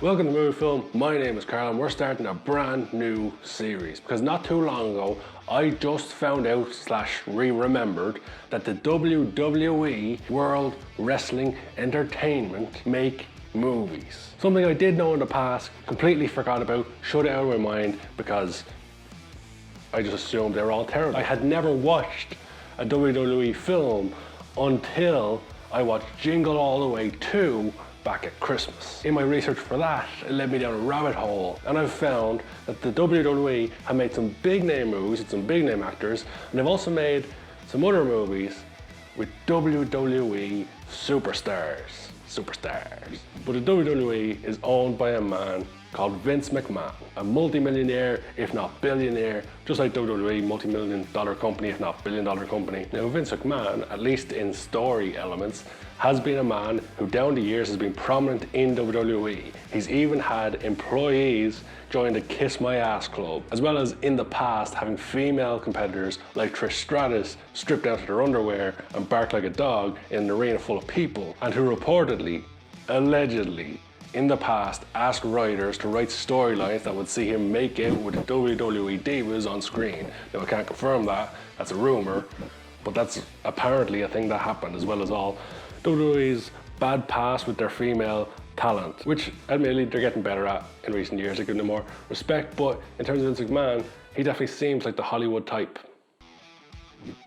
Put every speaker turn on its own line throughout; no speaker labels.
Welcome to Movie Film. My name is Carl and we're starting a brand new series because not too long ago I just found out / remembered that the WWE World Wrestling Entertainment make movies. Something I did know in the past, completely forgot about, shut it out of my mind because I just assumed they were all terrible. I had never watched a WWE film until I watched Jingle All the Way 2 back at Christmas. In my research for that, it led me down a rabbit hole, and I've found that the WWE have made some big name movies with some big name actors, and they've also made some other movies with WWE Superstars. But the WWE is owned by a man called Vince McMahon, a multi-millionaire, if not billionaire, just like WWE, multi-million-dollar company, if not billion-dollar company. Now, Vince McMahon, at least in story elements, has been a man who down the years has been prominent in WWE. He's even had employees join the Kiss My Ass Club, as well as in the past having female competitors like Trish Stratus stripped down to their underwear and bark like a dog in an arena full of people, and who reportedly, allegedly, in the past asked writers to write storylines that would see him make out with WWE divas on screen. Now I can't confirm that, that's a rumor, but that's apparently a thing that happened, as well as all WWE's bad past with their female talent, which admittedly they're getting better at in recent years. They're giving them more respect, but in terms of Vince McMahon, he definitely seems like the Hollywood type.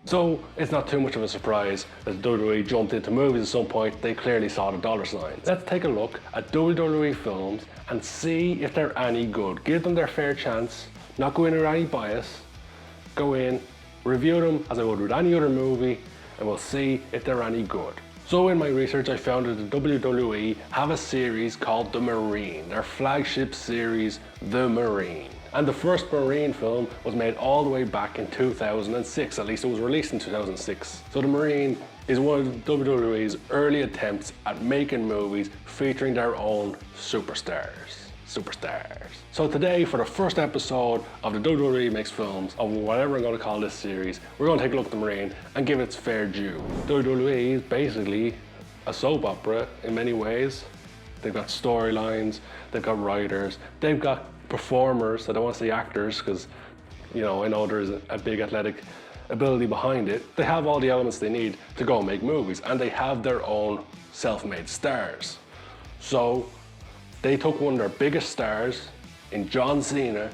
So it's not too much of a surprise that WWE jumped into movies at some point. They clearly saw the dollar signs. Let's take a look at WWE films and see if they're any good. Give them their fair chance, not go in with any bias. Go in, review them as I would with any other movie, and we'll see if they're any good. So in my research, I found that the WWE have a series called The Marine, their flagship series, The Marine. And the first Marine film was made all the way back in 2006, at least it was released in 2006. So The Marine is one of WWE's early attempts at making movies featuring their own superstars. So today, for the first episode of the WWE Makes Films, of whatever I'm going to call this series, we're going to take a look at The Marine and give it its fair due. WWE is basically a soap opera in many ways. They've got storylines, they've got writers, they've got performers. I don't want to say actors because, you know, I know there's a big athletic ability behind it. They have all the elements they need to go and make movies, and they have their own self-made stars. So they took one of their biggest stars in John Cena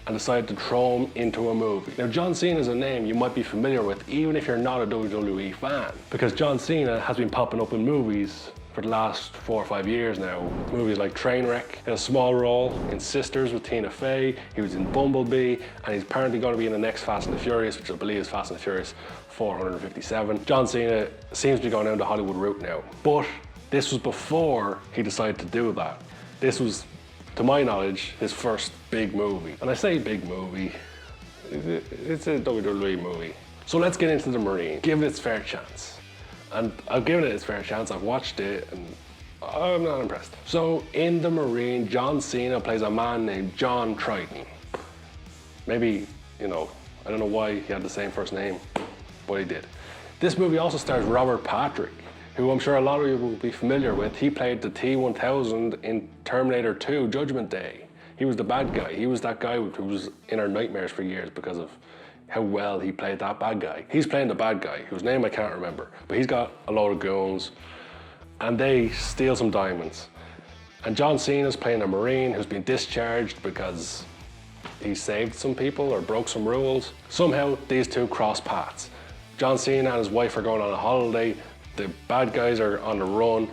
and decided to throw him into a movie. Now, John Cena is a name you might be familiar with even if you're not a WWE fan, because John Cena has been popping up in movies for the last 4 or 5 years now. Movies like Trainwreck, in a small role in Sisters with Tina Fey, he was in Bumblebee, and he's apparently going to be in the next Fast and the Furious, which I believe is Fast and the Furious 457. John Cena seems to be going down the Hollywood route now, but this was before he decided to do that. This was, to my knowledge, his first big movie. And I say big movie, it's a WWE movie. So let's get into The Marine, give it its fair chance. And I've given it its fair chance, I've watched it, and I'm not impressed. So in The Marine, John Cena plays a man named John Triton. Maybe, you know, I don't know why he had the same first name, but he did. This movie also stars Robert Patrick, who I'm sure a lot of you will be familiar with. He played the T-1000 in Terminator 2, Judgment Day. He was the bad guy. He was that guy who was in our nightmares for years because of how well he played that bad guy. He's playing the bad guy, whose name I can't remember, but he's got a load of goons, and they steal some diamonds. And John Cena's playing a Marine who's been discharged because he saved some people or broke some rules. Somehow, these two cross paths. John Cena and his wife are going on a holiday. The bad guys are on the run.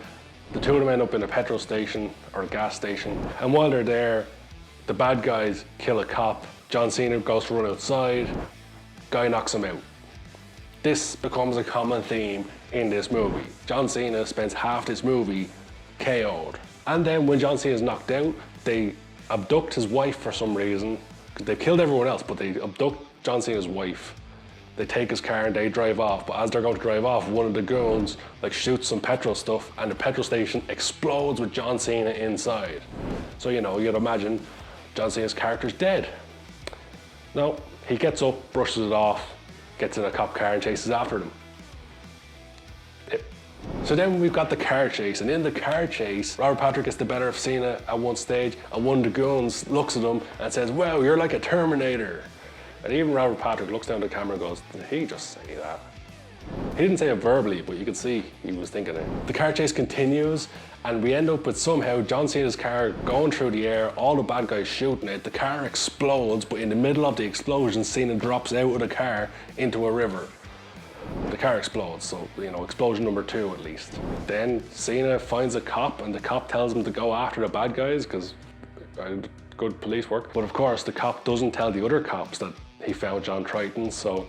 The two of them end up in a petrol station or a gas station. And while they're there, the bad guys kill a cop. John Cena goes to run outside. Guy knocks him out. This becomes a common theme in this movie. John Cena spends half this movie KO'd. And then when John Cena's knocked out, they abduct his wife for some reason. They've killed everyone else, but they abduct John Cena's wife. They take his car and they drive off, but as they're going to drive off, one of the goons like shoots some petrol stuff and the petrol station explodes with John Cena inside. So, you know, you'd imagine John Cena's character's dead. No, he gets up, brushes it off, gets in a cop car and chases after them. So then we've got the car chase, and in the car chase, Robert Patrick gets the better of Cena at one stage, and one of the goons looks at him and says, "Wow, you're like a Terminator." And even Robert Patrick looks down the camera and goes, "Did he just say that?" He didn't say it verbally, but you could see he was thinking it. The car chase continues, and we end up with somehow John Cena's car going through the air, all the bad guys shooting it, the car explodes, but in the middle of the explosion, Cena drops out of the car into a river. The car explodes, so, you know, explosion number 2 at least. Then Cena finds a cop, and the cop tells him to go after the bad guys, because good police work. But of course, the cop doesn't tell the other cops that he found John Triton, so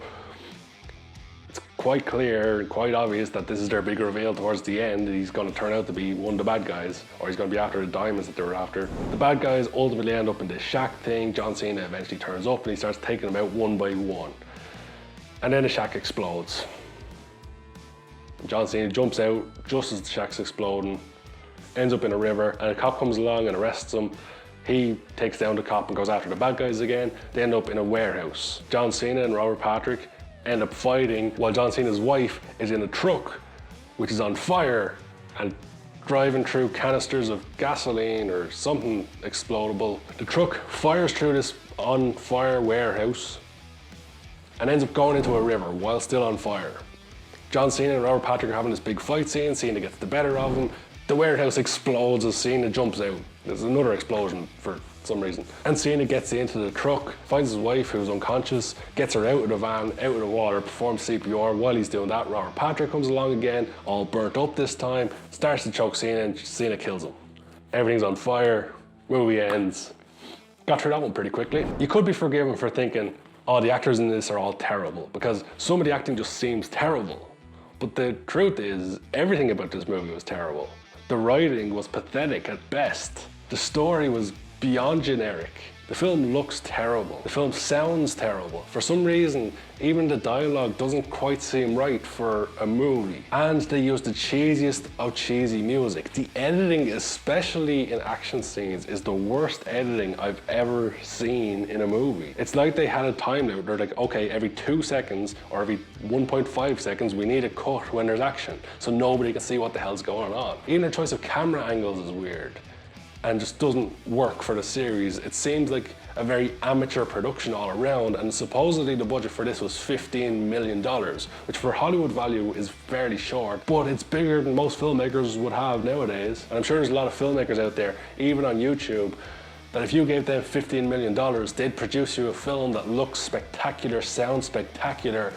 it's quite clear, quite obvious that this is their big reveal towards the end. He's going to turn out to be one of the bad guys, or he's going to be after the diamonds that they were after. The bad guys ultimately end up in this shack thing. John Cena eventually turns up and he starts taking them out one by one. And then the shack explodes. John Cena jumps out just as the shack's exploding, ends up in a river, and a cop comes along and arrests him. He takes down the cop and goes after the bad guys again. They end up in a warehouse. John Cena and Robert Patrick end up fighting while John Cena's wife is in a truck which is on fire and driving through canisters of gasoline or something explodable. The truck fires through this on fire warehouse and ends up going into a river while still on fire. John Cena and Robert Patrick are having this big fight scene. Cena gets the better of him. The warehouse explodes as Cena jumps out. There's another explosion for some reason. And Cena gets into the truck, finds his wife who's unconscious, gets her out of the van, out of the water, performs CPR. While he's doing that, Robert Patrick comes along again, all burnt up this time, starts to choke Cena, and Cena kills him. Everything's on fire, movie ends. Got through that one pretty quickly. You could be forgiven for thinking, oh, the actors in this are all terrible, because some of the acting just seems terrible. But the truth is, everything about this movie was terrible. The writing was pathetic at best. The story was beyond generic. The film looks terrible. The film sounds terrible. For some reason, even the dialogue doesn't quite seem right for a movie. And they use the cheesiest of cheesy music. The editing, especially in action scenes, is the worst editing I've ever seen in a movie. It's like they had a time limit. They're like, okay, every 2 seconds or every 1.5 seconds, we need a cut when there's action, so nobody can see what the hell's going on. Even the choice of camera angles is weird and just doesn't work for the series. It seems like a very amateur production all around, and supposedly the budget for this was $15 million, which for Hollywood value is fairly short, but it's bigger than most filmmakers would have nowadays. And I'm sure there's a lot of filmmakers out there, even on YouTube, that if you gave them $15 million, they'd produce you a film that looks spectacular, sounds spectacular,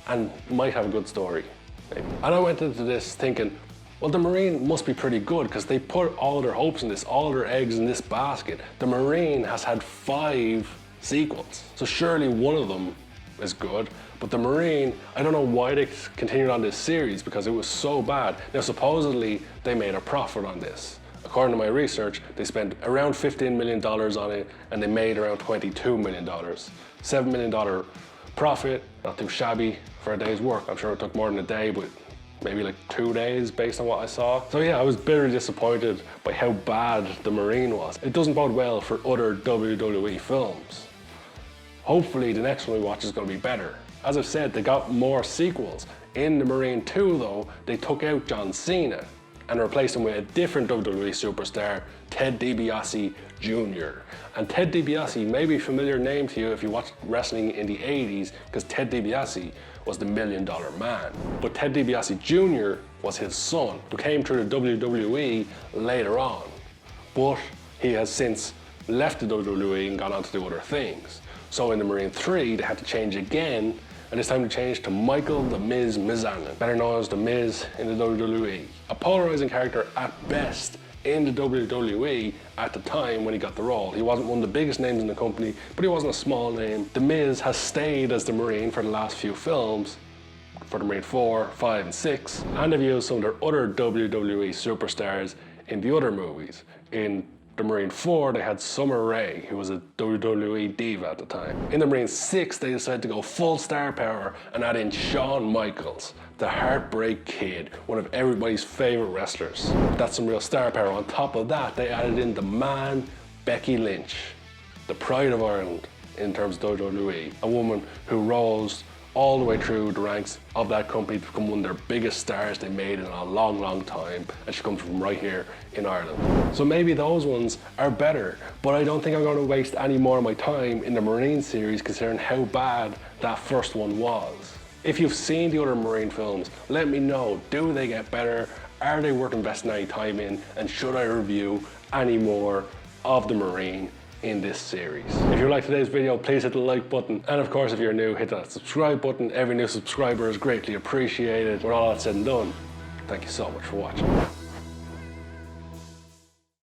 and might have a good story, maybe. And I went into this thinking, well, the Marine must be pretty good because they put all their hopes in this, all their eggs in this basket. The Marine has had 5 sequels, so surely one of them is good. But the Marine, I don't know why they continued on this series because it was so bad. Now, supposedly, they made a profit on this. According to my research, they spent around $15 million on it and they made around $22 million. $7 million profit, not too shabby for a day's work. I'm sure it took more than a day, but maybe like 2 days based on what I saw. So yeah, I was bitterly disappointed by how bad The Marine was. It doesn't bode well for other WWE films. Hopefully the next one we watch is going to be better. As I've said, they got more sequels. In The Marine 2 though, they took out John Cena and replaced him with a different WWE superstar, Ted DiBiase Jr. And Ted DiBiase may be a familiar name to you if you watched wrestling in the 80s, because Ted DiBiase was the $1 Million Man. But Ted DiBiase Jr. was his son, who came through the WWE later on. But he has since left the WWE and gone on to do other things. So in The Marine 3, they had to change again, and this time they changed to Michael "The Miz" Mizanin, better known as The Miz in the WWE. A polarizing character at best in the WWE at the time when he got the role. He wasn't one of the biggest names in the company, but he wasn't a small name. The Miz has stayed as the Marine for the last few films, for the Marine 4, 5, and 6, and they've used some of their other WWE superstars in the other movies. In the Marine 4, they had Summer Rae, who was a WWE diva at the time. In the Marine 6, they decided to go full star power and add in Shawn Michaels, the Heartbreak Kid, one of everybody's favorite wrestlers. That's some real star power. On top of that, they added in the man, Becky Lynch, the pride of Ireland in terms of WWE, a woman who rose all the way through the ranks of that company to become one of their biggest stars they made in a long, long time. And she comes from right here in Ireland. So maybe those ones are better, but I don't think I'm going to waste any more of my time in the Marine series considering how bad that first one was. If you've seen the other Marine films, let me know. Do they get better? Are they worth investing any time in? And should I review any more of the Marine in this series? If you like today's video, please hit the like button. And of course, if you're new, hit that subscribe button. Every new subscriber is greatly appreciated. When all that's said and done, thank you so much for watching.